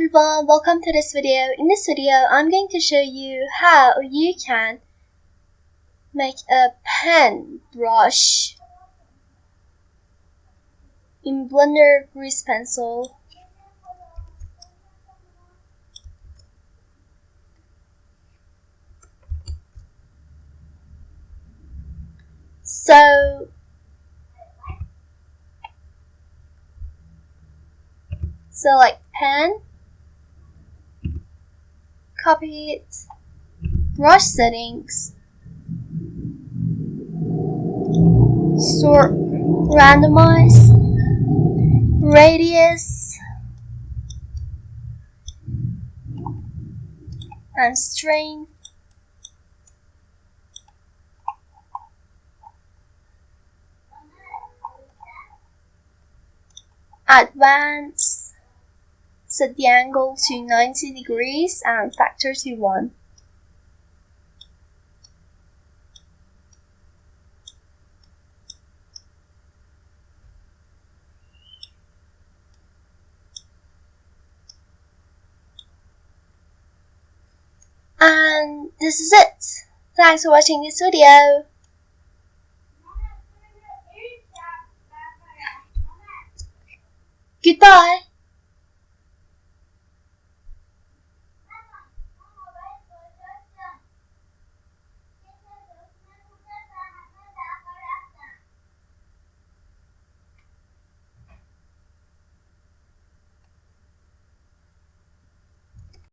everyone, welcome to this video. In this video, I'm going to show you how you can make a pen brush in Blender Grease Pencil. So select pen, copy it, brush settings, sort, randomize, radius, and strength. Advance, set the angle to 90 degrees and factor to 1. And this is it. Thanks for watching this video. Goodbye.